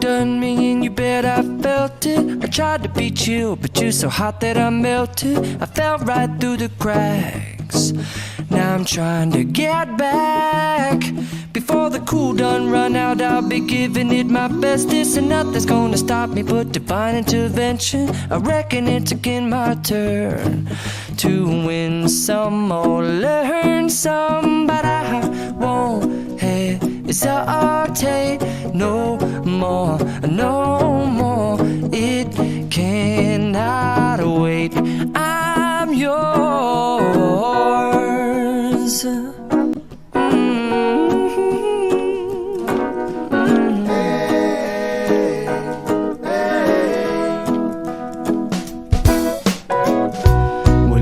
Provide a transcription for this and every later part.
done me and you bet I felt it. I tried to be chill, but you're so hot that I melted. I fell right through the cracks. Now I'm trying to get back. Before the cool done run out, I'll be giving it my best. This and nothing's gonna stop me but divine intervention. I reckon it's again my turn to win some or learn some, but I won't hesitate no more, no more. It cannot wait. I'm yours.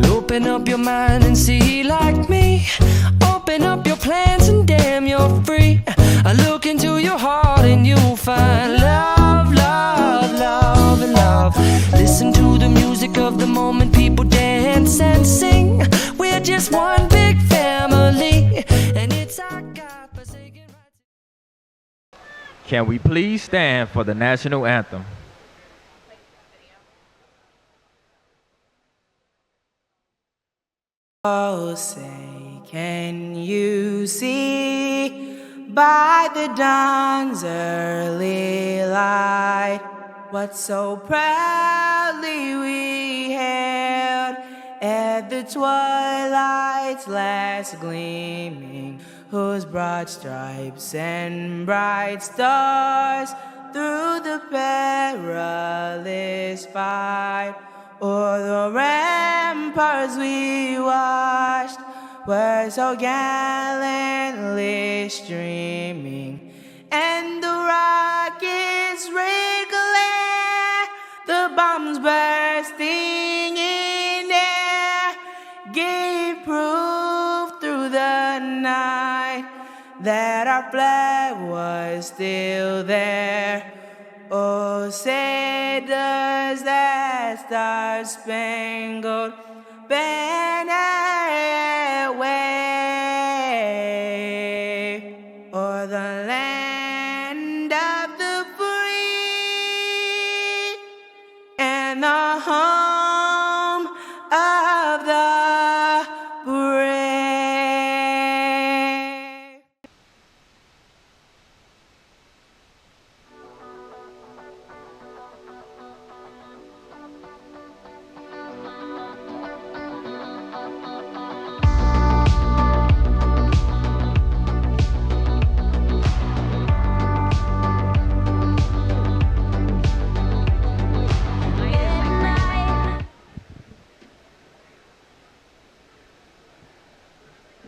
Open up your mind and see like me. Open up your plans and damn, you're free. I look into your heart and you'll find love, love, love, and love. Listen to the music of the moment, people dance and sing. We're just one big family, and it's our God-forsaken right. Can we please stand for the national anthem? Oh, say, can you see by the dawn's early light what so proudly we hailed at the twilight's last gleaming, whose broad stripes and bright stars through the perilous fight o'er the ramparts we watched were so gallantly streaming, and the rockets' red glare, the bombs bursting in air, gave proof through the night that our flag was still there. Oh, say does that star-spangled banner wave o'er the land of the free and the home of the brave?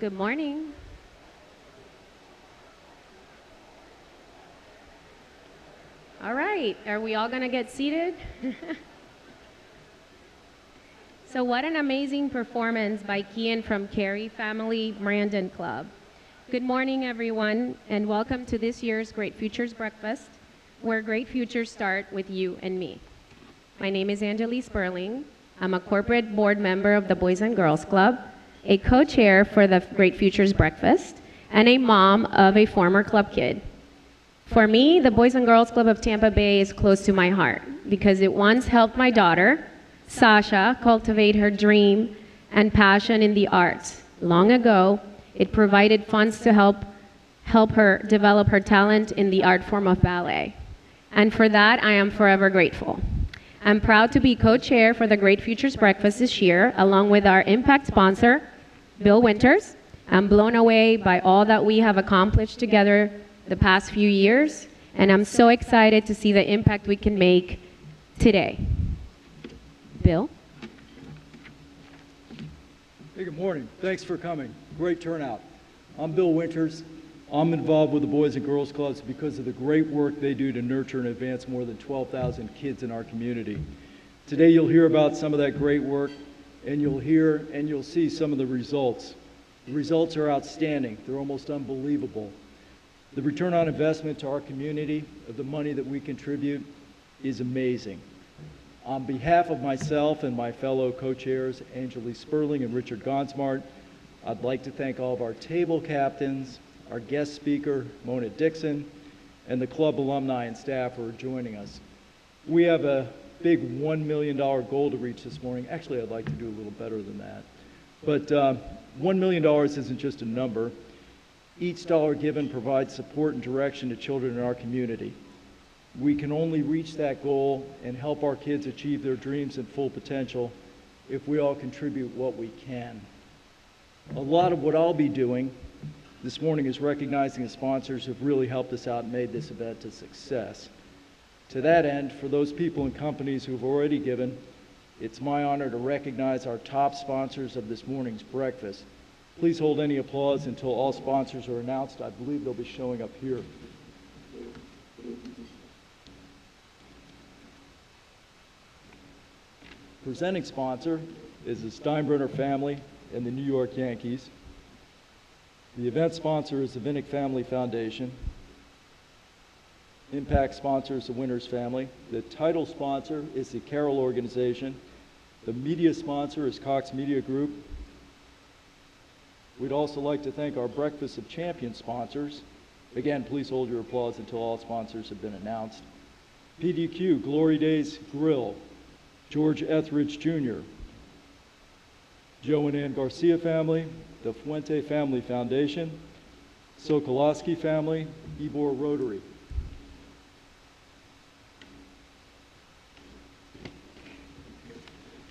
Good morning. All right, are we all gonna get seated? So what an amazing performance by Kian from Carey Family Brandon Club. Good morning, everyone, and welcome to this year's Great Futures Breakfast, where great futures start with you and me. My name is Angelique Sperling. I'm a corporate board member of the Boys and Girls Club, a co-chair for the Great Futures Breakfast, and a mom of a former club kid. For me, the Boys and Girls Club of Tampa Bay is close to my heart because it once helped my daughter, Sasha, cultivate her dream and passion in the arts. Long ago, it provided funds to help her develop her talent in the art form of ballet. And for that, I am forever grateful. I'm proud to be co-chair for the Great Futures Breakfast this year, along with our impact sponsor, Bill Winters. I'm blown away by all that we have accomplished together the past few years, and I'm so excited to see the impact we can make today. Bill? Hey, good morning. Thanks for coming. Great turnout. I'm Bill Winters. I'm involved with the Boys and Girls Clubs because of the great work they do to nurture and advance more than 12,000 kids in our community. Today you'll hear about some of that great work, and you'll hear and you'll see some of the results. The results are outstanding. They're almost unbelievable. The return on investment to our community of the money that we contribute is amazing. On behalf of myself and my fellow co-chairs, Angelique Sperling and Richard Gonsmart, I'd like to thank all of our table captains, our guest speaker, Mona Dixon, and the club alumni and staff who are joining us. We have a big $1 million goal to reach this morning. Actually, I'd like to do a little better than that. But $1 million isn't just a number. Each dollar given provides support and direction to children in our community. We can only reach that goal and help our kids achieve their dreams and full potential if we all contribute what we can. A lot of what I'll be doing this morning is recognizing the sponsors who've really helped us out and made this event a success. To that end, for those people and companies who've already given, it's my honor to recognize our top sponsors of this morning's breakfast. Please hold any applause until all sponsors are announced. I believe they'll be showing up here. Presenting sponsor is the Steinbrenner family and the New York Yankees. The event sponsor is the Vinnick Family Foundation. Impact sponsor is the Winters family. The title sponsor is the Carroll Organization. The media sponsor is Cox Media Group. We'd also like to thank our Breakfast of Champions sponsors. Again, please hold your applause until all sponsors have been announced. PDQ, Glory Days Grill, George Etheridge Jr., Joe and Ann Garcia family, the Fuente Family Foundation, Sokolowski family, Ybor Rotary.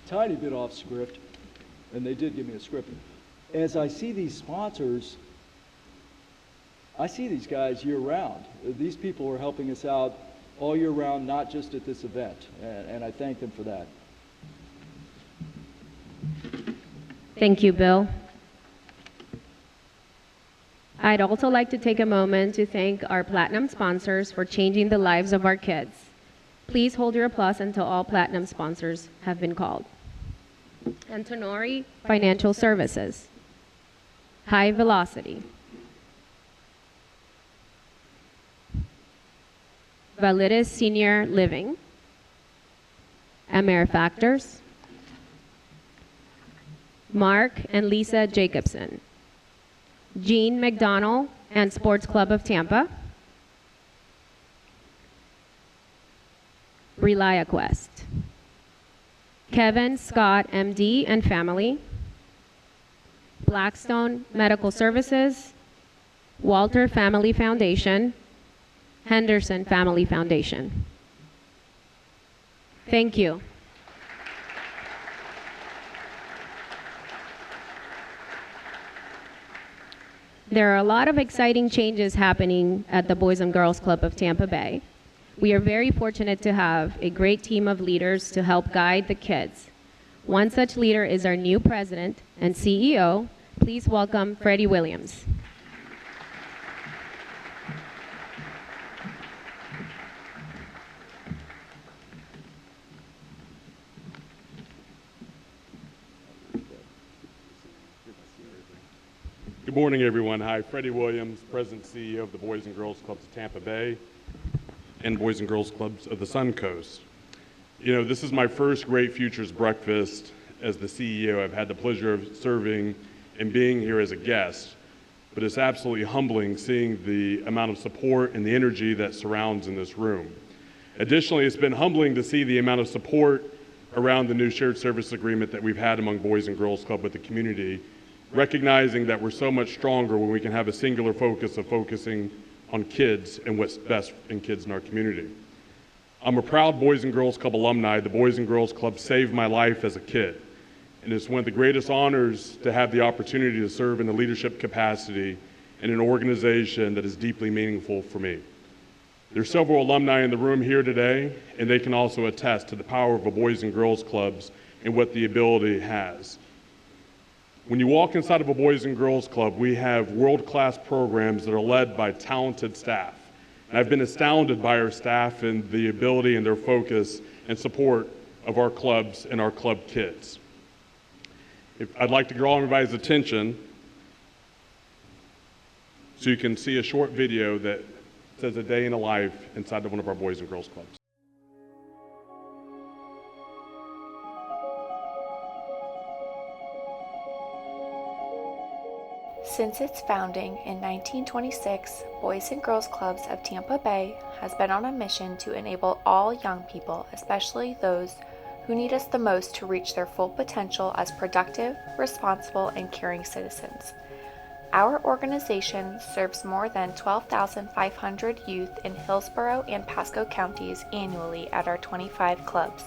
Tiny bit off script, and they did give me a script. As I see these sponsors, I see these guys year round. These people are helping us out all year round, not just at this event, and I thank them for that. Thank you, Bill. I'd also like to take a moment to thank our Platinum sponsors for changing the lives of our kids. Please hold your applause until all Platinum sponsors have been called. Antonori Financial Services, High Velocity, Validus Senior Living, Amer Factors, Mark and Lisa Jacobson, Jean McDonald and Sports Club of Tampa, ReliaQuest, Kevin Scott, MD and family, Blackstone Medical Services, Walter Family Foundation, Henderson Family Foundation. Thank you. There are a lot of exciting changes happening at the Boys and Girls Club of Tampa Bay. We are very fortunate to have a great team of leaders to help guide the kids. One such leader is our new president and CEO. Please welcome Freddie Williams. Good morning, everyone. Hi, Freddie Williams, President and CEO of the Boys and Girls Clubs of Tampa Bay and Boys and Girls Clubs of the Suncoast. You know, this is my first Great Futures Breakfast as the CEO. I've had the pleasure of serving and being here as a guest, but it's absolutely humbling seeing the amount of support and the energy that surrounds in this room. Additionally, it's been humbling to see the amount of support around the new shared service agreement that we've had among Boys and Girls Club with the community, recognizing that we're so much stronger when we can have a singular focus of focusing on kids and what's best in kids in our community. I'm a proud Boys and Girls Club alumni. The Boys and Girls Club saved my life as a kid, and it's one of the greatest honors to have the opportunity to serve in a leadership capacity in an organization that is deeply meaningful for me. There's several alumni in the room here today, and they can also attest to the power of a Boys and Girls Clubs and what the ability has. When you walk inside of a Boys and Girls Club, we have world-class programs that are led by talented staff. And I've been astounded by our staff and the ability and their focus and support of our clubs and our club kids. I'd like to draw everybody's attention so you can see a short video that says a day in a life inside of one of our Boys and Girls Clubs. Since its founding in 1926, Boys and Girls Clubs of Tampa Bay has been on a mission to enable all young people, especially those who need us the most, to reach their full potential as productive, responsible, and caring citizens. Our organization serves more than 12,500 youth in Hillsborough and Pasco counties annually at our 25 clubs.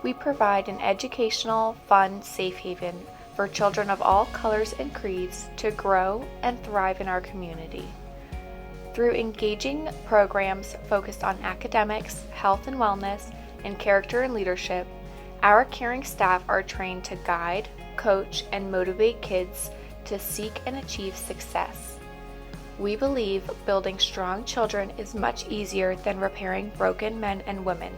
We provide an educational, fun, safe haven for children of all colors and creeds to grow and thrive in our community. Through engaging programs focused on academics, health and wellness, and character and leadership, our caring staff are trained to guide, coach, and motivate kids to seek and achieve success. We believe building strong children is much easier than repairing broken men and women,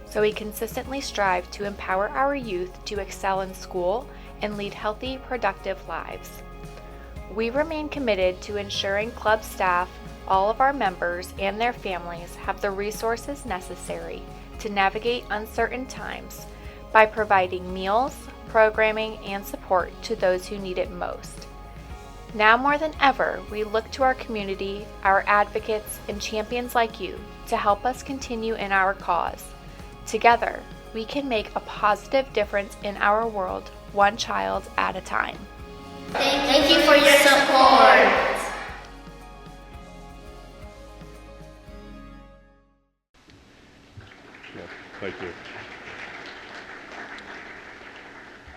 so we consistently strive to empower our youth to excel in school and lead healthy, productive lives. We remain committed to ensuring club staff, all of our members, and their families have the resources necessary to navigate uncertain times by providing meals, programming, and support to those who need it most. Now more than ever, we look to our community, our advocates, and champions like you to help us continue in our cause. Together, we can make a positive difference in our world, one child at a time. Thank you for your support. Thank you.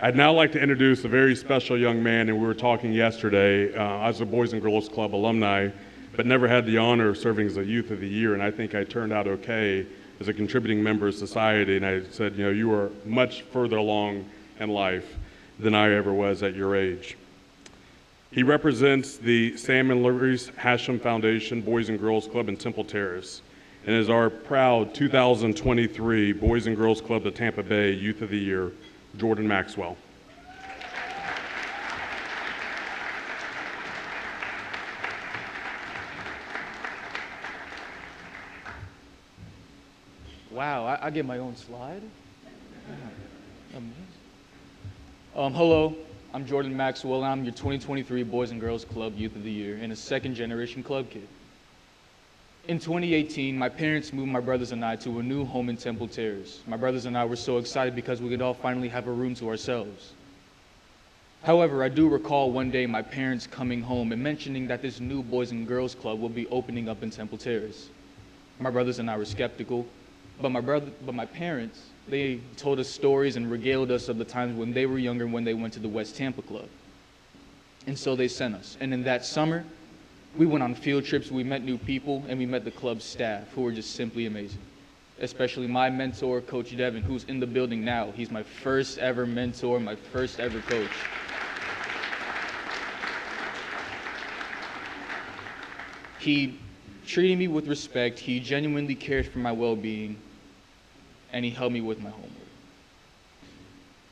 I'd now like to introduce a very special young man, and we were talking yesterday. I was a Boys and Girls Club alumni, but never had the honor of serving as a Youth of the Year, and I think I turned out okay as a contributing member of society, and I said, you know, you are much further along in life than I ever was at your age. He represents the Sam and Larry's Hashem Foundation Boys and Girls Club in Temple Terrace, and is our proud 2023 Boys and Girls Club of Tampa Bay Youth of the Year, Jordan Maxwell. Wow, I get my own slide? Hello, I'm Jordan Maxwell, and I'm your 2023 Boys and Girls Club Youth of the Year and a second-generation club kid. In 2018, my parents moved my brothers and I to a new home in Temple Terrace. My brothers and I were so excited because we could all finally have a room to ourselves. However, I do recall one day my parents coming home and mentioning that this new Boys and Girls Club will be opening up in Temple Terrace. My brothers and I were skeptical, but my parents, they told us stories and regaled us of the times when they were younger when they went to the West Tampa Club. And so they sent us. And in that summer, we went on field trips, we met new people, and we met the club's staff, who were just simply amazing. Especially my mentor, Coach Devin, who's in the building now. He's my first ever mentor, my first ever coach. He treated me with respect, he genuinely cared for my well-being, and he helped me with my homework.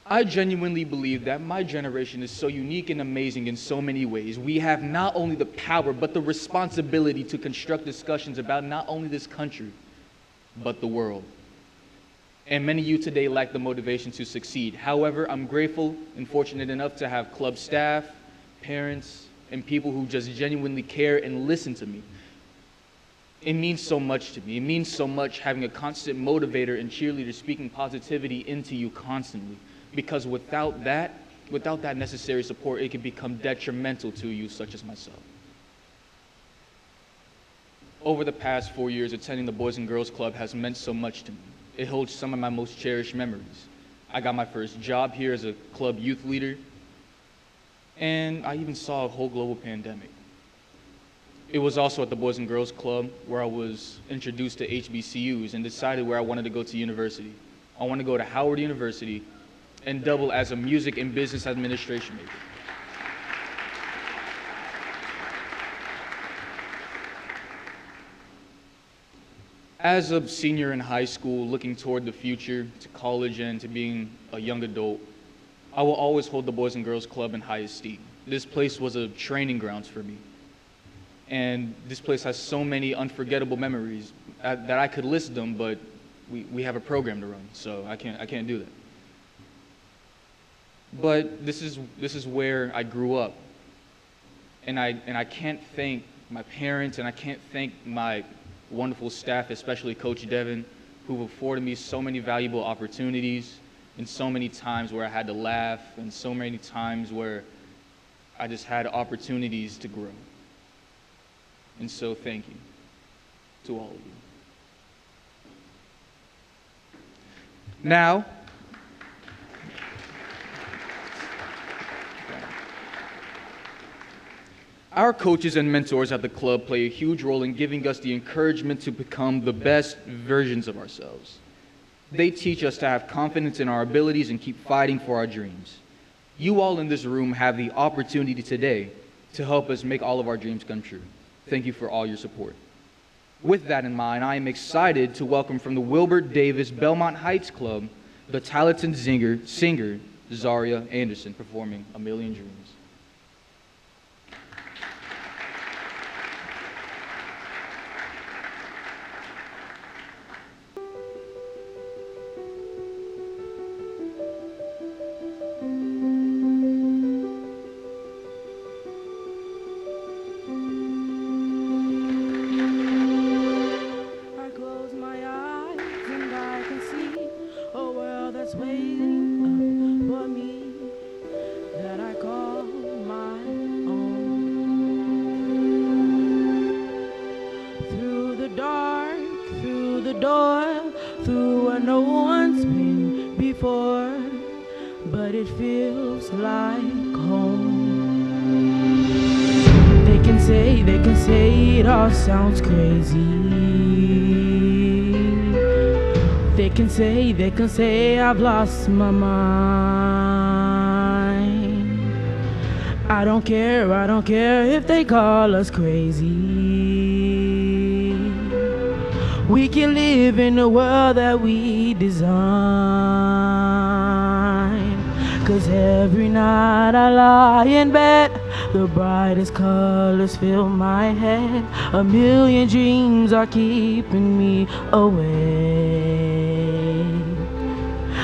I genuinely believe that my generation is so unique and amazing in so many ways. We have not only the power, but the responsibility to construct discussions about not only this country, but the world. And many of you today lack the motivation to succeed. However, I'm grateful and fortunate enough to have club staff, parents, and people who just genuinely care and listen to me. It means so much to me. It means so much having a constant motivator and cheerleader speaking positivity into you constantly. Because without that necessary support, it can become detrimental to you, such as myself. Over the past 4 years, attending the Boys and Girls Club has meant so much to me. It holds some of my most cherished memories. I got my first job here as a club youth leader, and I even saw a whole global pandemic. It was also at the Boys and Girls Club where I was introduced to HBCUs and decided where I wanted to go to university. I want to go to Howard University and double as a music and business administration major. As a senior in high school, looking toward the future, to college and to being a young adult, I will always hold the Boys and Girls Club in high esteem. This place was a training grounds for me. And this place has so many unforgettable memories that I could list them, but we have a program to run, so I can't do that. But this is where I grew up. And I can't thank my parents, and I can't thank my wonderful staff, especially Coach Devin, who've afforded me so many valuable opportunities, and so many times where I had to laugh, and so many times where I just had opportunities to grow. And so thank you to all of you. Now, our coaches and mentors at the club play a huge role in giving us the encouragement to become the best versions of ourselves. They teach us to have confidence in our abilities and keep fighting for our dreams. You all in this room have the opportunity today to help us make all of our dreams come true. Thank you for all your support. With that in mind, I am excited to welcome from the Wilbert Davis Belmont Heights Club, the talented singer Zaria Anderson, performing A Million Dreams. But it feels like home. They can say it all sounds crazy. They can say I've lost my mind. I don't care if they call us crazy. We can live in the world that we design. 'Cause every night I lie in bed, the brightest colors fill my head. A million dreams are keeping me awake.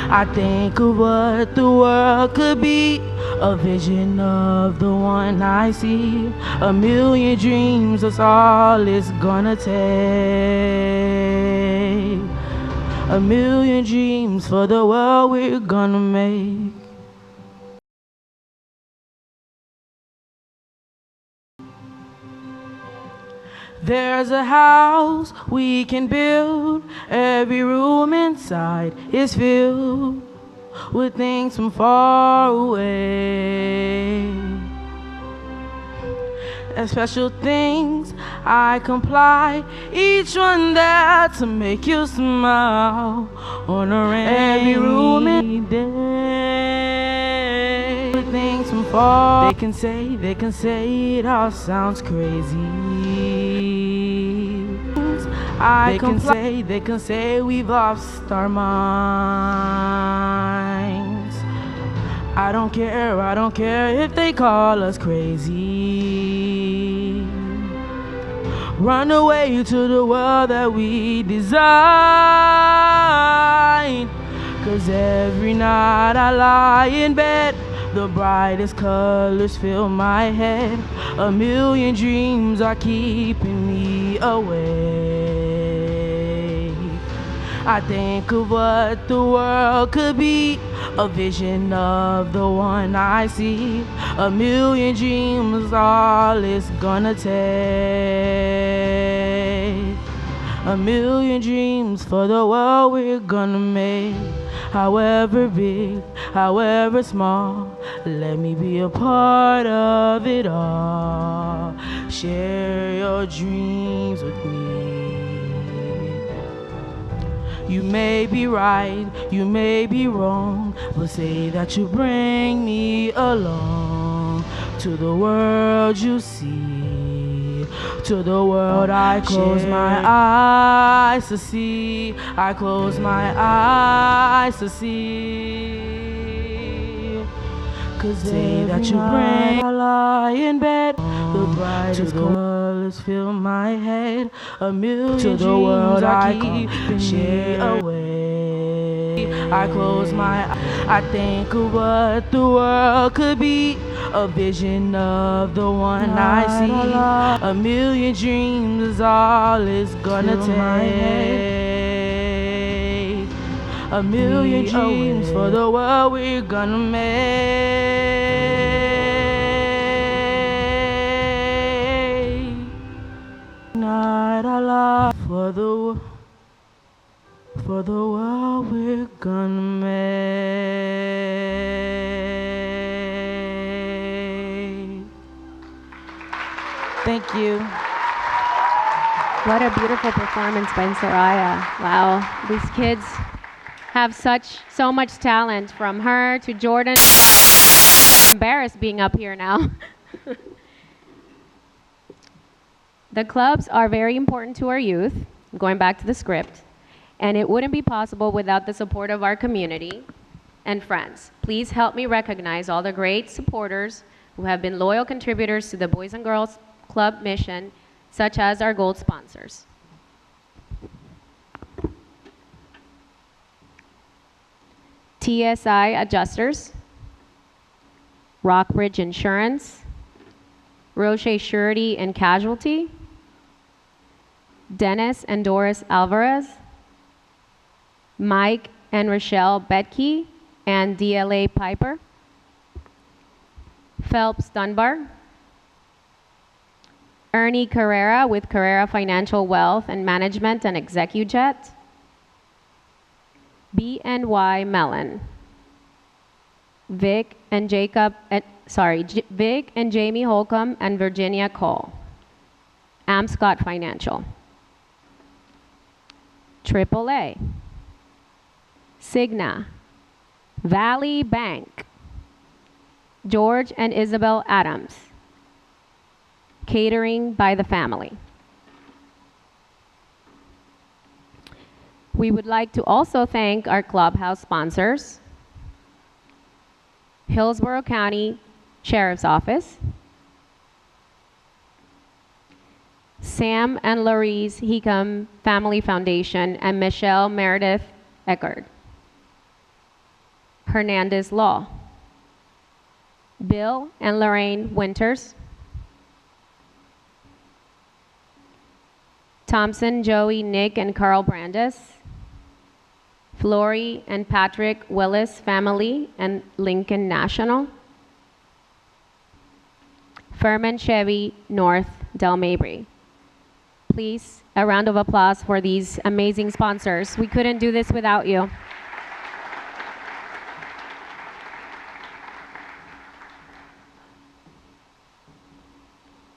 I think of what the world could be, a vision of the one I see. A million dreams, that's all it's gonna take. A million dreams for the world we're gonna make. There's a house we can build. Every room inside is filled with things from far away. And special things I comply, each one there to make you smile on a rainy day. With things from far, they can say it all sounds crazy. They can say we've lost our minds. I don't care if they call us crazy. Run away to the world that we design. 'Cause every night I lie in bed, the brightest colors fill my head. A million dreams are keeping me awake. I think of what the world could be, a vision of the one I see. A million dreams, all it's gonna take. A million dreams for the world we're gonna make. However big, however small, let me be a part of it all. Share your dreams with me. You may be right, you may be wrong, but say that you bring me along to the world you see, to the world I close my eyes to see. I close my eyes to see. 'Cause say that you bring, I lie in bed, the brightest colors fill my head. A million to the world I keep me away. I close my eyes, I think of what the world could be, a vision of the one I see. A million dreams is all it's gonna take. A million dreams for the world we're gonna make. Night Allah for the world we're gonna make. Thank you. What a beautiful performance by Soraya. Wow, these kids have so much talent, from her to Jordan. I'm embarrassed being up here now. The clubs are very important to our youth, going back to the script, and it wouldn't be possible without the support of our community and friends. Please help me recognize all the great supporters who have been loyal contributors to the Boys and Girls Club mission, such as our gold sponsors. TSI Adjusters, Rockbridge Insurance, Roche Surety and Casualty, Dennis and Doris Alvarez, Mike and Rochelle Betke and DLA Piper, Phelps Dunbar, Ernie Carrera with Carrera Financial Wealth and Management and ExecuJet, BNY Mellon, Vic and Jamie Holcomb and Virginia Cole, Amscott Financial, AAA, Cigna, Valley Bank, George and Isabel Adams, Catering by the Family. We would like to also thank our clubhouse sponsors, Hillsborough County Sheriff's Office, Sam and Laurice Heacom Family Foundation, and Michelle Meredith Eckerd, Hernandez Law, Bill and Lorraine Winters, Thompson, Joey, Nick, and Carl Brandis, Flory and Patrick Willis Family and Lincoln National, Furman Chevy North Del Mabry. Please, a round of applause for these amazing sponsors. We couldn't do this without you.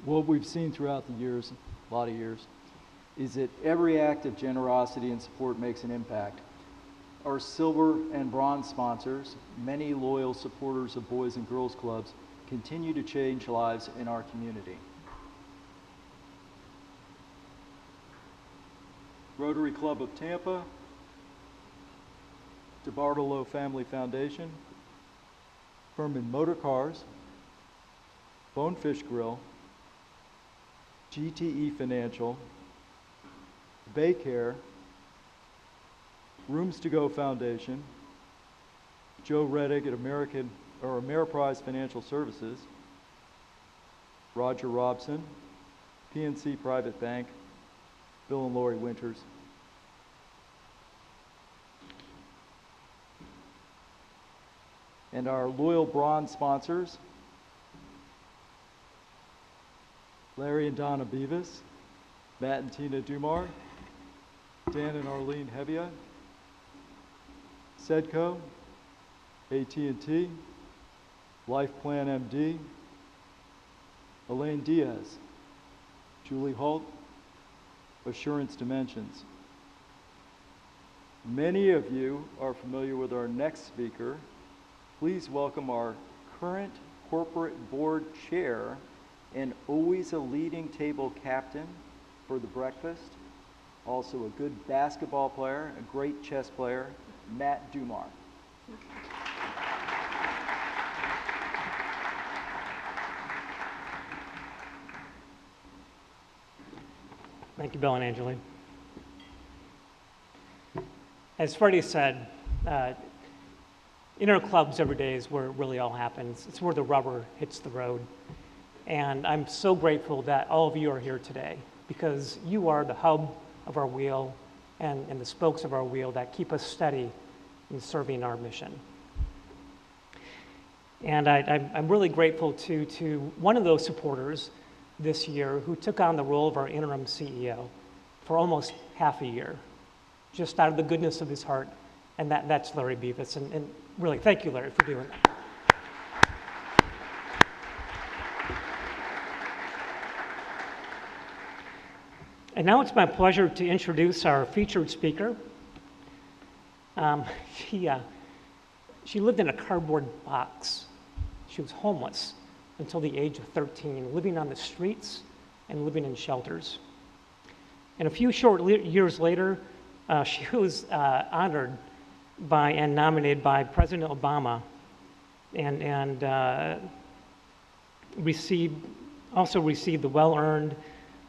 What we've seen throughout the years, a lot of years, is that every act of generosity and support makes an impact. Our silver and bronze sponsors, many loyal supporters of Boys and Girls Clubs, continue to change lives in our community. Rotary Club of Tampa, DeBartolo Family Foundation, Furman Motor Cars, Bonefish Grill, GTE Financial, Baycare, Rooms to Go Foundation, Joe Reddick at Ameriprise Financial Services, Roger Robson, PNC Private Bank, Bill and Lori Winters. And our loyal bronze sponsors, Larry and Donna Beavis, Matt and Tina Dumar, Dan and Arlene Hevia, Sedco, AT&T, Life Plan MD, Elaine Diaz, Julie Holt, Assurance Dimensions. Many of you are familiar with our next speaker. Please welcome our current corporate board chair and always a leading table captain for the breakfast, also a good basketball player, a great chess player, Matt Dumar. Thank you, Bill and Angeline. As Freddie said, in our clubs every day is where it really all happens. It's where the rubber hits the road. And I'm so grateful that all of you are here today because you are the hub of our wheel and the spokes of our wheel that keep us steady in serving our mission. And I'm really grateful to one of those supporters this year who took on the role of our interim CEO for almost half a year, just out of the goodness of his heart, and that's Larry Beavis. And really, thank you, Larry, for doing that. And now it's my pleasure to introduce our featured speaker. She lived in a cardboard box. She was homeless until the age of 13, living on the streets and living in shelters. And a few short years later, she was honored by and nominated by President Obama and also received the well-earned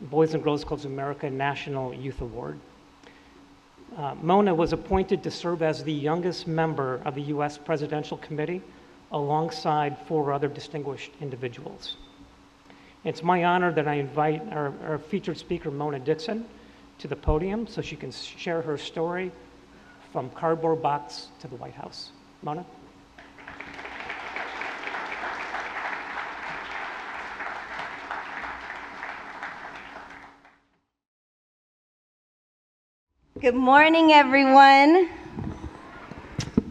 Boys and Girls Clubs of America National Youth Award. Mona was appointed to serve as the youngest member of the U.S. Presidential Committee alongside 4 other distinguished individuals. It's my honor that I invite our featured speaker, Mona Dixon, to the podium so she can share her story from cardboard box to the White House. Mona? Good morning, everyone.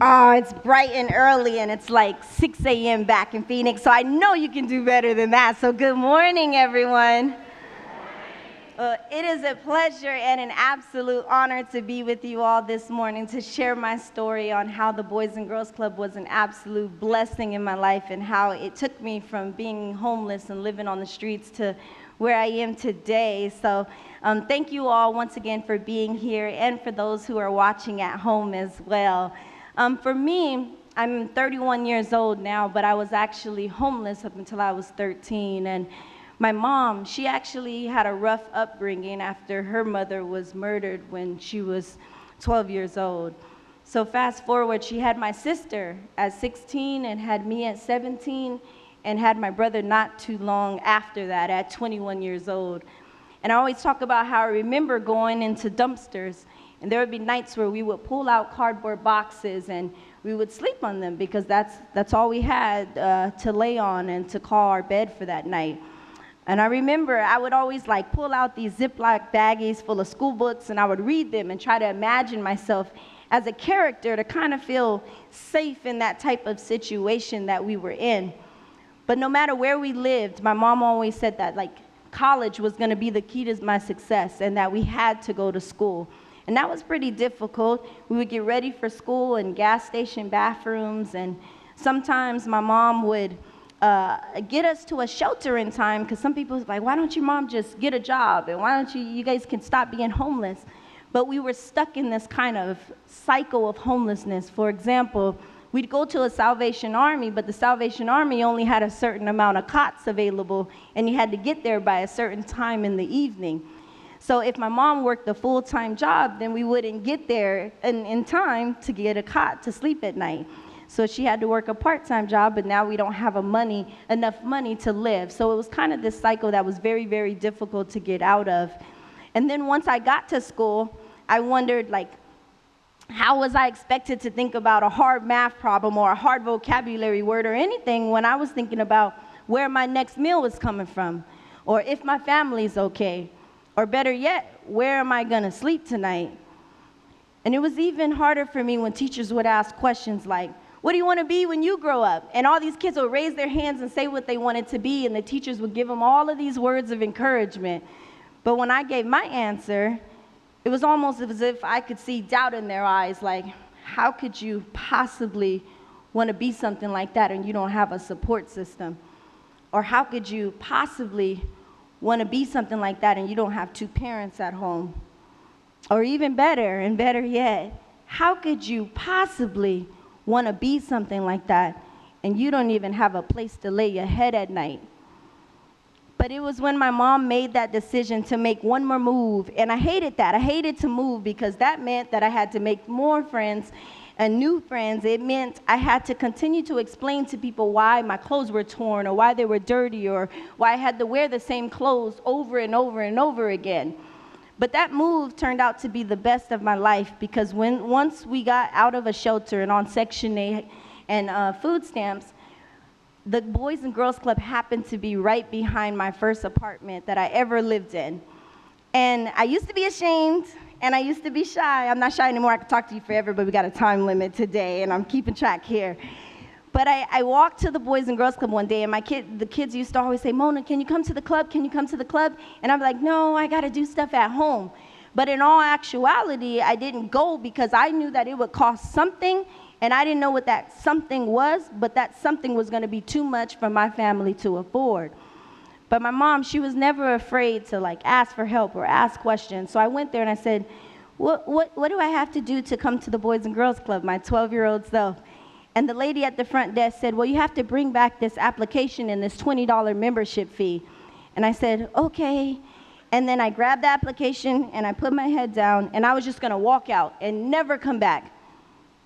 Oh, it's bright and early, and it's like 6 a.m. back in Phoenix, so I know you can do better than that. So good morning, everyone. It is a pleasure and an absolute honor to be with you all this morning to share my story on how the Boys and Girls Club was an absolute blessing in my life and how it took me from being homeless and living on the streets to where I am today. So thank you all once again for being here and for those who are watching at home as well. For me, I'm 31 years old now, but I was actually homeless up until I was 13. And my mom, she actually had a rough upbringing after her mother was murdered when she was 12 years old. So fast forward, she had my sister at 16 and had me at 17 and had my brother not too long after that at 21 years old. And I always talk about how I remember going into dumpsters, and there would be nights where we would pull out cardboard boxes and we would sleep on them because that's all we had to lay on and to call our bed for that night. And I remember I would always like pull out these Ziploc baggies full of school books and I would read them and try to imagine myself as a character to kind of feel safe in that type of situation that we were in. But no matter where we lived, my mom always said that like college was going to be the key to my success and that we had to go to school. And that was pretty difficult. We would get ready for school in gas station bathrooms, and sometimes my mom would get us to a shelter in time because some people was like, why don't your mom just get a job and why don't you guys can stop being homeless? But we were stuck in this kind of cycle of homelessness. For example, we'd go to a Salvation Army, but the Salvation Army only had a certain amount of cots available and you had to get there by a certain time in the evening. So if my mom worked a full-time job, then we wouldn't get there in time to get a cot to sleep at night. So she had to work a part-time job, but now we don't have enough money to live. So it was kind of this cycle that was very, very difficult to get out of. And then once I got to school, I wondered, like, how was I expected to think about a hard math problem or a hard vocabulary word or anything when I was thinking about where my next meal was coming from, or if my family's okay, or better yet, where am I gonna sleep tonight? And it was even harder for me when teachers would ask questions like, what do you want to be when you grow up? And all these kids would raise their hands and say what they wanted to be, and the teachers would give them all of these words of encouragement. But when I gave my answer, it was almost as if I could see doubt in their eyes, like, how could you possibly want to be something like that and you don't have a support system? Or how could you possibly want to be something like that and you don't have two parents at home? Or even better, and better yet, how could you possibly want to be something like that and you don't even have a place to lay your head at night? But it was when my mom made that decision to make one more move, and I hated that. I hated to move because that meant that I had to make more friends and new friends, it meant I had to continue to explain to people why my clothes were torn or why they were dirty or why I had to wear the same clothes over and over and over again. But that move turned out to be the best of my life because once we got out of a shelter and on Section 8 and food stamps, the Boys and Girls Club happened to be right behind my first apartment that I ever lived in. And I used to be ashamed, and I used to be shy. I'm not shy anymore. I could talk to you forever, but we got a time limit today, and I'm keeping track here. But I walked to the Boys and Girls Club one day, and the kids used to always say, Mona, can you come to the club? Can you come to the club? And I'm like, no, I got to do stuff at home. But in all actuality, I didn't go because I knew that it would cost something, and I didn't know what that something was, but that something was going to be too much for my family to afford. But my mom, she was never afraid to like ask for help or ask questions. So I went there and I said, what do I have to do to come to the Boys and Girls Club, my 12-year-old self? And the lady at the front desk said, well, you have to bring back this application and this $20 membership fee. And I said, okay. And then I grabbed the application and I put my head down and I was just going to walk out and never come back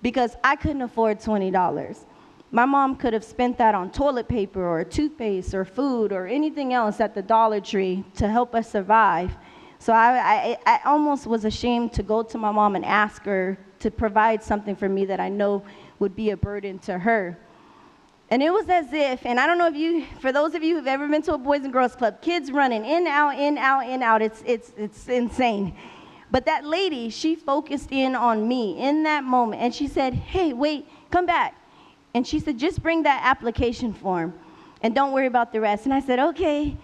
because I couldn't afford $20. My mom could have spent that on toilet paper or toothpaste or food or anything else at the Dollar Tree to help us survive. So I almost was ashamed to go to my mom and ask her to provide something for me that I know would be a burden to her. And it was as if, and I don't know if you, for those of you who've ever been to a Boys and Girls Club, kids running in, out, in, out, in, out, it's insane. But that lady, she focused in on me in that moment, and she said, hey, wait, come back. And she said, just bring that application form, and don't worry about the rest. And I said, okay.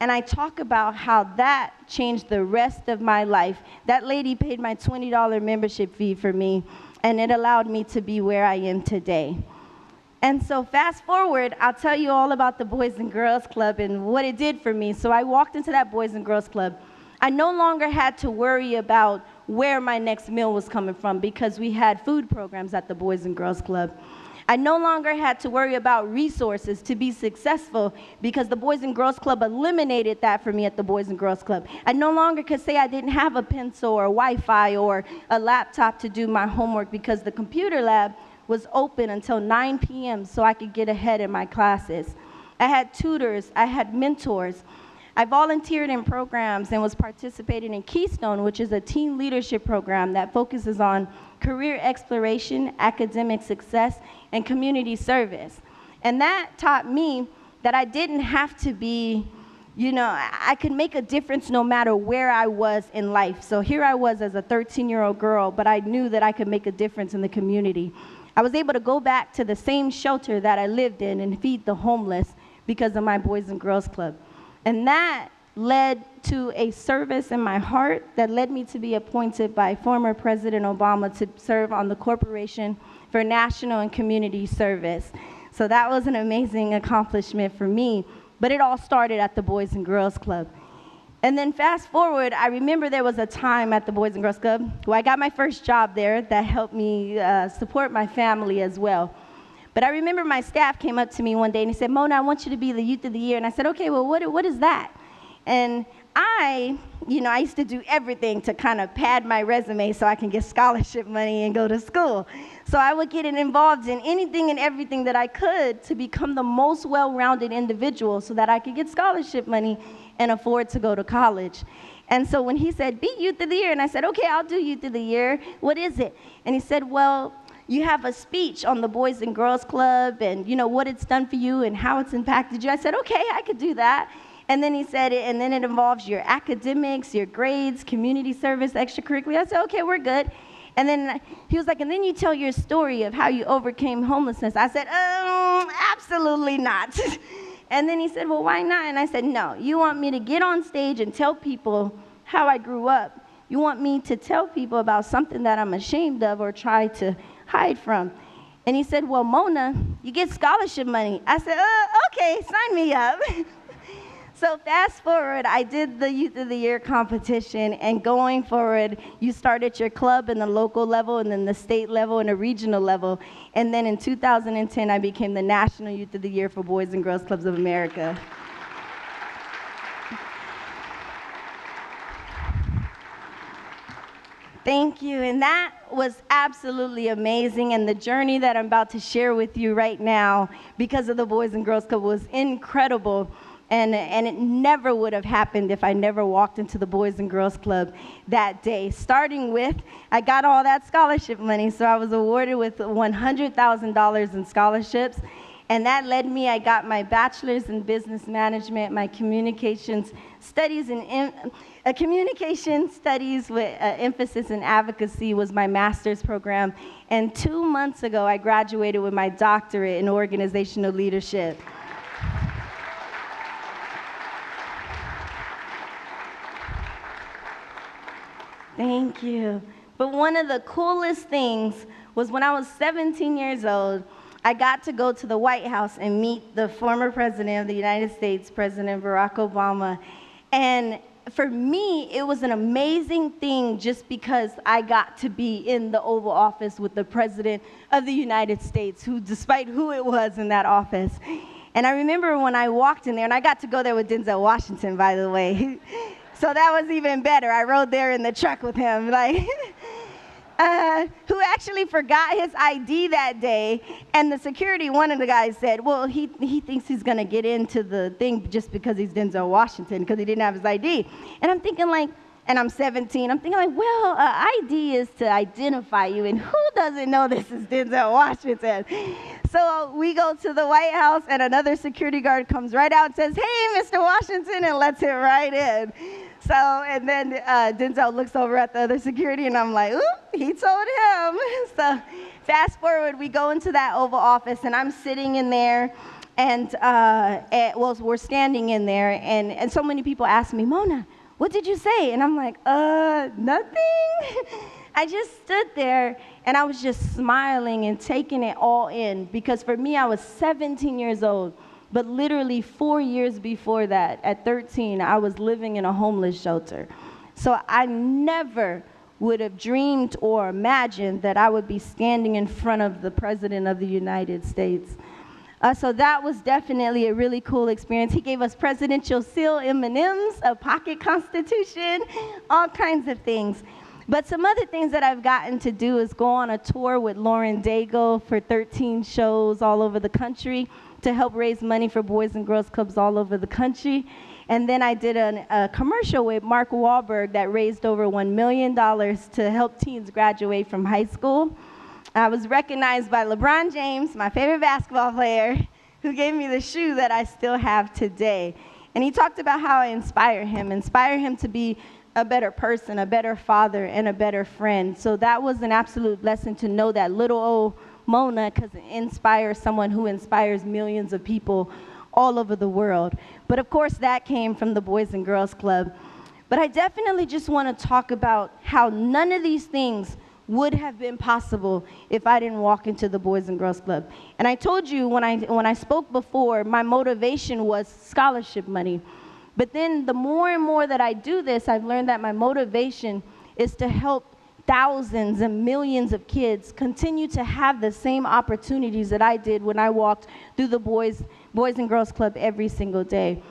And I talk about how that changed the rest of my life. That lady paid my $20 membership fee for me, and it allowed me to be where I am today. And so fast forward, I'll tell you all about the Boys and Girls Club and what it did for me. So I walked into that Boys and Girls Club. I no longer had to worry about where my next meal was coming from because we had food programs at the Boys and Girls Club. I no longer had to worry about resources to be successful because the Boys and Girls Club eliminated that for me at the Boys and Girls Club. I no longer could say I didn't have a pencil or Wi-Fi or a laptop to do my homework because the computer lab was open until 9 p.m. so I could get ahead in my classes. I had tutors, I had mentors. I volunteered in programs and was participating in Keystone, which is a teen leadership program that focuses on career exploration, academic success, and community service. And that taught me that I didn't have to be, I could make a difference no matter where I was in life. So here I was as a 13-year-old girl, but I knew that I could make a difference in the community. I was able to go back to the same shelter that I lived in and feed the homeless because of my Boys and Girls Club. And that led to a service in my heart that led me to be appointed by former President Obama to serve on the Corporation for National and Community Service. So that was an amazing accomplishment for me, but it all started at the Boys and Girls Club. And then fast forward, I remember there was a time at the Boys and Girls Club where I got my first job there that helped me support my family as well. But I remember my staff came up to me one day and he said, Mona, I want you to be the Youth of the Year. And I said, okay, well, what is that? And I used to do everything to kind of pad my resume so I can get scholarship money and go to school. So I would get involved in anything and everything that I could to become the most well-rounded individual so that I could get scholarship money and afford to go to college. And so when he said, be Youth of the Year, and I said, okay, I'll do Youth of the Year. What is it? And he said, well, you have a speech on the Boys and Girls Club and, what it's done for you and how it's impacted you. I said, okay, I could do that. And then he said, and then it involves your academics, your grades, community service, extracurricular. I said, okay, we're good. And then he was like, and then you tell your story of how you overcame homelessness. I said, absolutely not. And then he said, well, why not? And I said, no, you want me to get on stage and tell people how I grew up. You want me to tell people about something that I'm ashamed of or try to hide from. And he said, well, Mona, you get scholarship money. I said, okay, sign me up. So fast forward, I did the Youth of the Year competition, and going forward, you start at your club in the local level, and then the state level, and a regional level. And then in 2010, I became the National Youth of the Year for Boys and Girls Clubs of America. Thank you. And that was absolutely amazing. And the journey that I'm about to share with you right now, because of the Boys and Girls Club, was incredible. And it never would have happened if I never walked into the Boys and Girls Club that day. Starting with, I got all that scholarship money. So I was awarded with $100,000 in scholarships. And that led me, I got my bachelor's in business management, my communications studies communication studies with emphasis in advocacy was my master's program. And 2 months ago, I graduated with my doctorate in organizational leadership. Thank you. But one of the coolest things was when I was 17 years old, I got to go to the White House and meet the former president of the United States, President Barack Obama. And for me, it was an amazing thing just because I got to be in the Oval Office with the President of the United States, who, despite who it was in that office. And I remember when I walked in there, and I got to go there with Denzel Washington, by the way. So that was even better. I rode there in the truck with him, who actually forgot his ID that day. And the security, one of the guys said, well, he thinks he's going to get into the thing just because he's Denzel Washington, because he didn't have his ID. And I'm thinking and I'm 17, I'm thinking well, ID is to identify you, and who doesn't know this is Denzel Washington? So we go to the White House, and another security guard comes right out and says, hey, Mr. Washington, and lets him right in. So, and then Denzel looks over at the other security, and I'm like, ooh, he told him. So fast forward, we go into that Oval Office, and I'm sitting in there, and we're standing in there, and so many people ask me, Mona, what did you say? And I'm like, nothing. I just stood there, and I was just smiling and taking it all in, because for me, I was 17 years old. But literally 4 years before that, at 13, I was living in a homeless shelter. So I never would have dreamed or imagined that I would be standing in front of the President of the United States. So that was definitely a really cool experience. He gave us presidential seal M&Ms, a pocket constitution, all kinds of things. But some other things that I've gotten to do is go on a tour with Lauren Daigle for 13 shows all over the country to help raise money for Boys and Girls Clubs all over the country. And then I did a commercial with Mark Wahlberg that raised over $1 million to help teens graduate from high school. I was recognized by LeBron James, my favorite basketball player, who gave me the shoe that I still have today. And he talked about how I inspire him to be a better person, a better father, and a better friend. So that was an absolute blessing to know that little old Mona could inspire someone who inspires millions of people all over the world. But of course, that came from the Boys and Girls Club. But I definitely just want to talk about how none of these things would have been possible if I didn't walk into the Boys and Girls Club. And I told you when I spoke before, my motivation was scholarship money. But then the more and more that I do this, I've learned that my motivation is to help thousands and millions of kids continue to have the same opportunities that I did when I walked through the Boys and Girls Club every single day.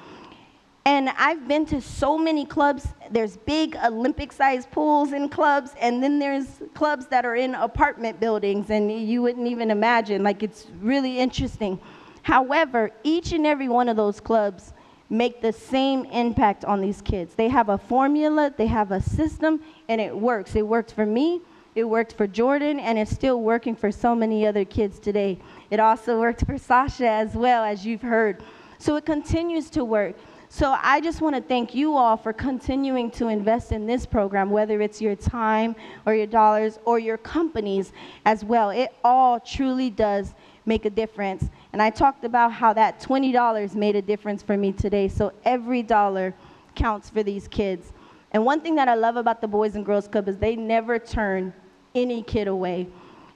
And I've been to so many clubs. There's big Olympic-sized pools in clubs, and then there's clubs that are in apartment buildings, and you wouldn't even imagine. It's really interesting. However, each and every one of those clubs make the same impact on these kids. They have a formula, they have a system, and it works. It worked for me, it worked for Jordan, and it's still working for so many other kids today. It also worked for Sasha as well, as you've heard. So it continues to work. So I just want to thank you all for continuing to invest in this program, whether it's your time or your dollars or your companies as well. It all truly does make a difference. And I talked about how that $20 made a difference for me today. So every dollar counts for these kids. And one thing that I love about the Boys and Girls Club is they never turn any kid away.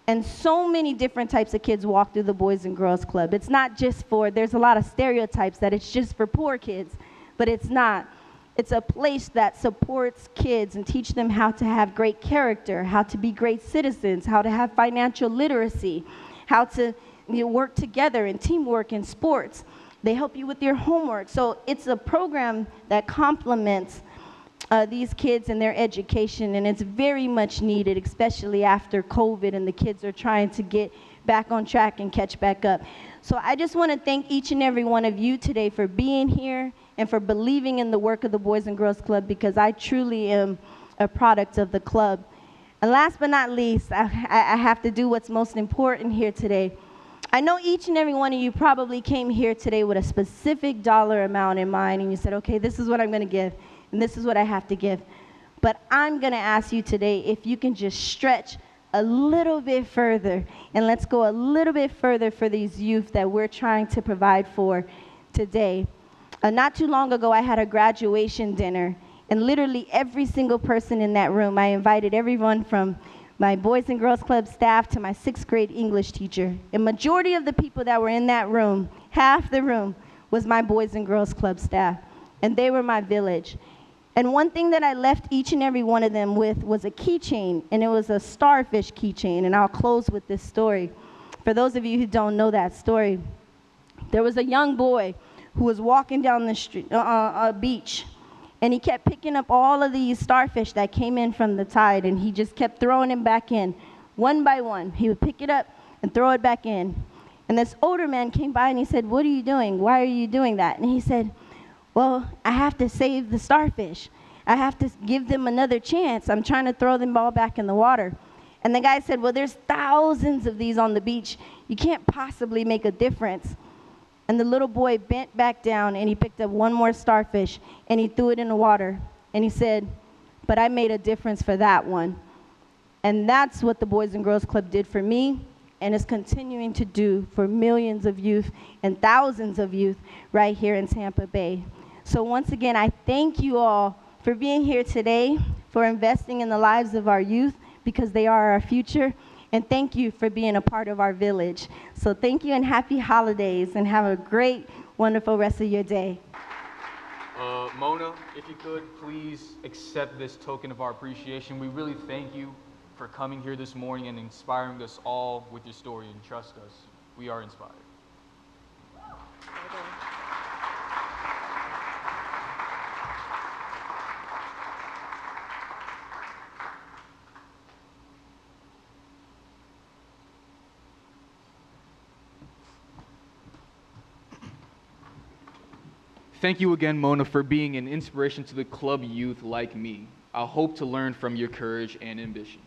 And so many different types of kids walk through the Boys and Girls Club. It's not just there's a lot of stereotypes that it's just for poor kids, but it's not. It's a place that supports kids and teach them how to have great character, how to be great citizens, how to have financial literacy, how to work together in teamwork in sports. They help you with your homework. So it's a program that complements these kids and their education, and it's very much needed, especially after COVID and the kids are trying to get back on track and catch back up. So I just want to thank each and every one of you today for being here and for believing in the work of the Boys and Girls Club, because I truly am a product of the club. And last but not least, I have to do what's most important here today. I know each and every one of you probably came here today with a specific dollar amount in mind, and you said, okay, this is what I'm going to give, and this is what I have to give. But I'm going to ask you today if you can just stretch a little bit further, and let's go a little bit further for these youth that we're trying to provide for today. Not too long ago, I had a graduation dinner, and literally every single person in that room, I invited everyone from my Boys and Girls Club staff to my 6th grade English teacher. The majority of the people that were in that room, half the room, was my Boys and Girls Club staff, and they were my village. And one thing that I left each and every one of them with was a keychain, and it was a starfish keychain, and I'll close with this story. For those of you who don't know that story, there was a young boy who was walking down the street, a beach, and he kept picking up all of these starfish that came in from the tide, and he just kept throwing them back in, one by one. He would pick it up and throw it back in. And this older man came by and he said, "What are you doing? Why are you doing that?" And he said, "Well, I have to save the starfish. I have to give them another chance. I'm trying to throw them all back in the water." And the guy said, "Well, there's thousands of these on the beach. You can't possibly make a difference." And the little boy bent back down and he picked up one more starfish and he threw it in the water. And he said, "But I made a difference for that one." And that's what the Boys and Girls Club did for me, and is continuing to do for millions of youth and thousands of youth right here in Tampa Bay. So once again, I thank you all for being here today, for investing in the lives of our youth, because they are our future. And thank you for being a part of our village. So thank you and happy holidays, and have a great, wonderful rest of your day. Mona, if you could, please accept this token of our appreciation. We really thank you for coming here this morning and inspiring us all with your story, and trust us, we are inspired. Thank you again, Mona, for being an inspiration to the club youth like me. I hope to learn from your courage and ambition.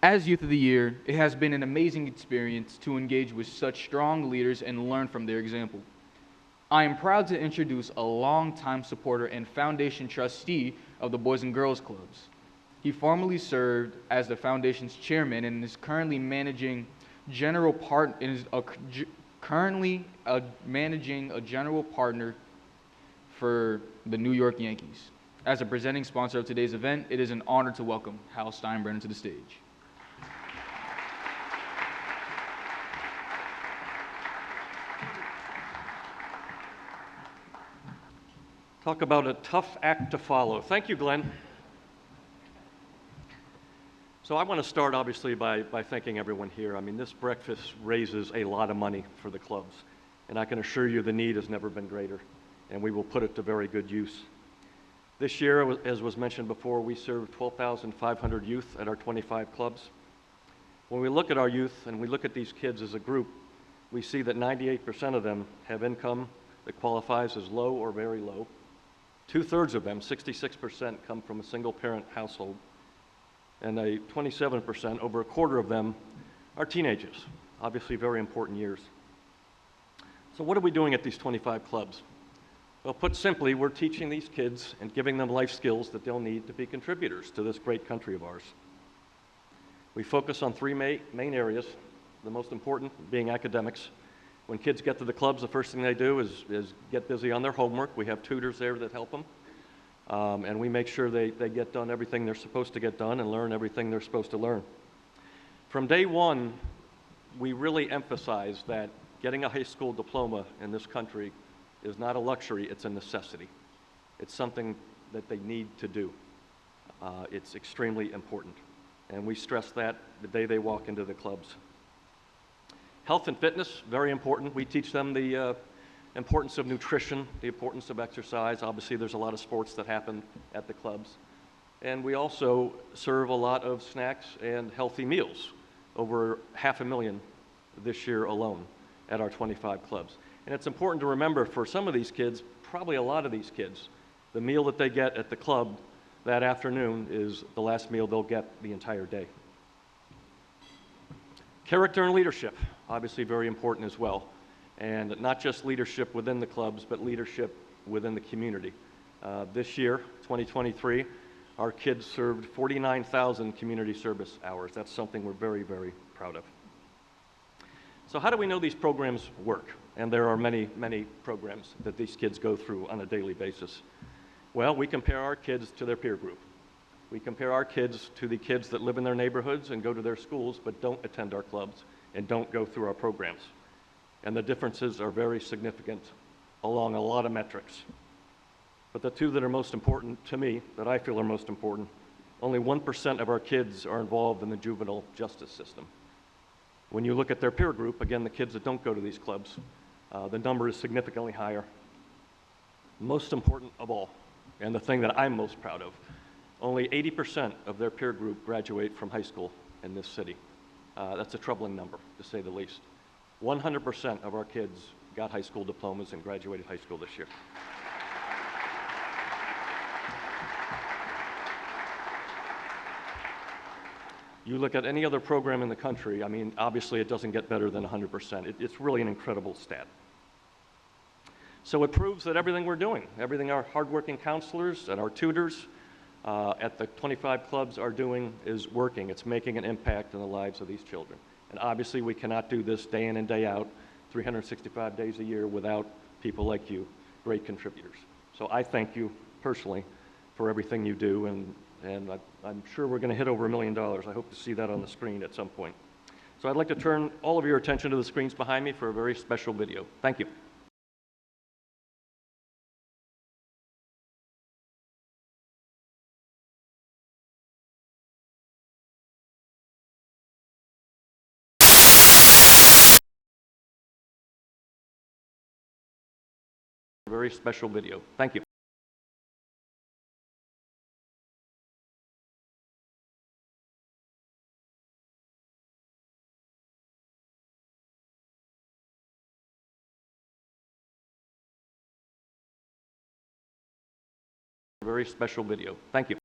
As Youth of the Year, it has been an amazing experience to engage with such strong leaders and learn from their example. I am proud to introduce a longtime supporter and foundation trustee of the Boys and Girls Clubs. He formerly served as the foundation's chairman and is currently managing a general partner for the New York Yankees. As a presenting sponsor of today's event, it is an honor to welcome Hal Steinbrenner to the stage. Talk about a tough act to follow. Thank you, Glenn. So I want to start, obviously, by thanking everyone here. I mean, this breakfast raises a lot of money for the clubs, and I can assure you the need has never been greater, and we will put it to very good use. This year, as was mentioned before, we served 12,500 youth at our 25 clubs. When we look at our youth and we look at these kids as a group, we see that 98% of them have income that qualifies as low or very low. 2/3 of them, 66%, come from a single-parent household. And 27%, over a quarter of them, are teenagers, obviously very important years. So what are we doing at these 25 clubs? Well, put simply, we're teaching these kids and giving them life skills that they'll need to be contributors to this great country of ours. We focus on three main areas, the most important being academics. When kids get to the clubs, the first thing they do is get busy on their homework. We have tutors there that help them. And we make sure they get done everything they're supposed to get done and learn everything they're supposed to learn. From day one, we really emphasize that getting a high school diploma in this country is not a luxury, it's a necessity. It's something that they need to do. It's extremely important. And we stress that the day they walk into the clubs. Health and fitness, very important. We teach them the importance of nutrition, the importance of exercise. Obviously, there's a lot of sports that happen at the clubs. And we also serve a lot of snacks and healthy meals, over 500,000 this year alone at our 25 clubs. And it's important to remember for some of these kids, probably a lot of these kids, the meal that they get at the club that afternoon is the last meal they'll get the entire day. Character and leadership, obviously very important as well. And not just leadership within the clubs, but leadership within the community. This year, 2023, our kids served 49,000 community service hours. That's something we're very, very proud of. So how do we know these programs work? And there are many, many programs that these kids go through on a daily basis. Well, we compare our kids to their peer group. We compare our kids to the kids that live in their neighborhoods and go to their schools but don't attend our clubs and don't go through our programs. And the differences are very significant along a lot of metrics. But the two that are most important to me, that I feel are most important, only 1% of our kids are involved in the juvenile justice system. When you look at their peer group, again, the kids that don't go to these clubs, the number is significantly higher. Most important of all, and the thing that I'm most proud of, only 80% of their peer group graduate from high school in this city. That's a troubling number, to say the least. 100% of our kids got high school diplomas and graduated high school this year. You look at any other program in the country, I mean, obviously it doesn't get better than 100%. It's really an incredible stat. So it proves that everything we're doing, everything our hardworking counselors and our tutors at the 25 clubs are doing is working. It's making an impact in the lives of these children. And obviously we cannot do this day in and day out, 365 days a year without people like you, great contributors. So I thank you personally for everything you do, and I'm sure we're going to hit over $1 million. I hope to see that on the screen at some point. So I'd like to turn all of your attention to the screens behind me for a very special video. Thank you. Very special video. Thank you. Very special video. Thank you.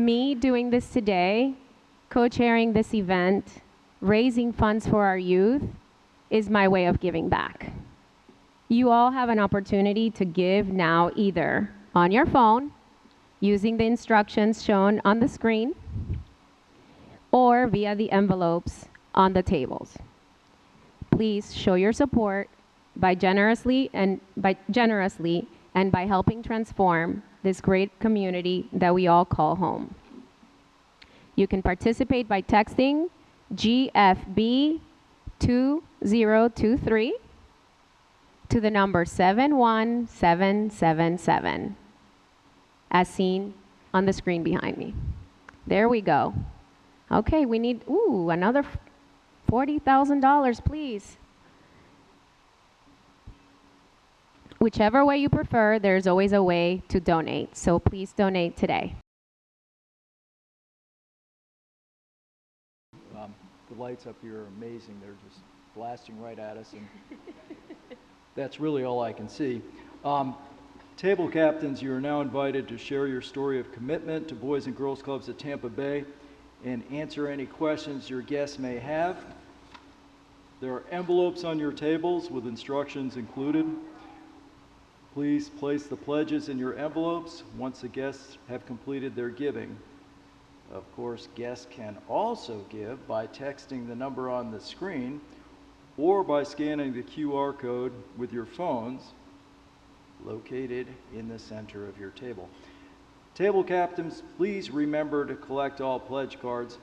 Me doing this today, co-chairing this event, raising funds for our youth, is my way of giving back. You all have an opportunity to give now, either on your phone, using the instructions shown on the screen, or via the envelopes on the tables. Please show your support by generously and by helping transform this great community that we all call home. You can participate by texting GFB 2023 to the number 71777, as seen on the screen behind me. There we go. Okay, we need, another $40,000, please. Whichever way you prefer, there's always a way to donate, so please donate today. The lights up here are amazing. They're just blasting right at us, and that's really all I can see. Table captains, you are now invited to share your story of commitment to Boys and Girls Clubs at Tampa Bay and answer any questions your guests may have. There are envelopes on your tables with instructions included. Please place the pledges in your envelopes once the guests have completed their giving. Of course, guests can also give by texting the number on the screen or by scanning the QR code with your phones located in the center of your table. Table captains, please remember to collect all pledge cards.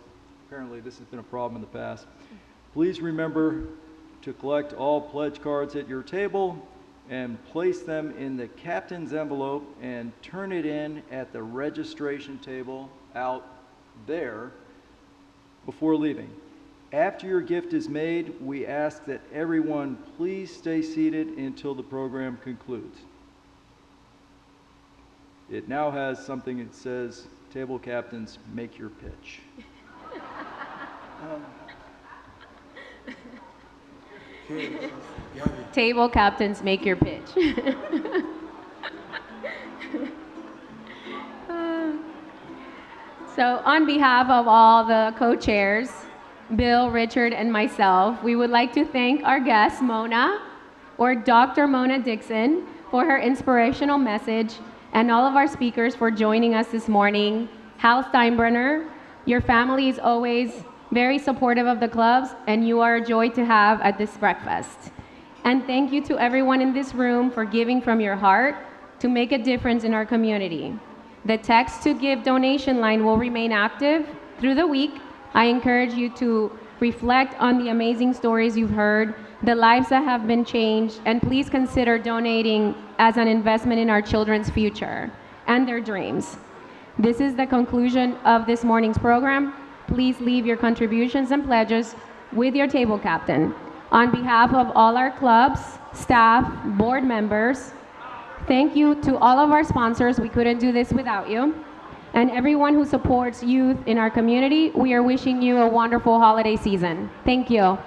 Apparently this has been a problem in the past. Please remember to collect all pledge cards at your table and place them in the captain's envelope and turn it in at the registration table out there before leaving. After your gift is made, we ask that everyone please stay seated until the program concludes. It now has something that says, table captains, make your pitch. Table captains, make your pitch. So on behalf of all the co-chairs, Bill, Richard, and myself, we would like to thank our guest, Mona, or Dr. Mona Dixon, for her inspirational message, and all of our speakers for joining us this morning. Hal Steinbrenner, your family is always very supportive of the clubs, and you are a joy to have at this breakfast. And thank you to everyone in this room for giving from your heart to make a difference in our community. The text to give donation line will remain active through the week. I encourage you to reflect on the amazing stories you've heard, the lives that have been changed, and please consider donating as an investment in our children's future and their dreams. This is the conclusion of this morning's program. Please leave your contributions and pledges with your table captain. On behalf of all our clubs, staff, board members, thank you to all of our sponsors. We couldn't do this without you. And everyone who supports youth in our community, we are wishing you a wonderful holiday season. Thank you.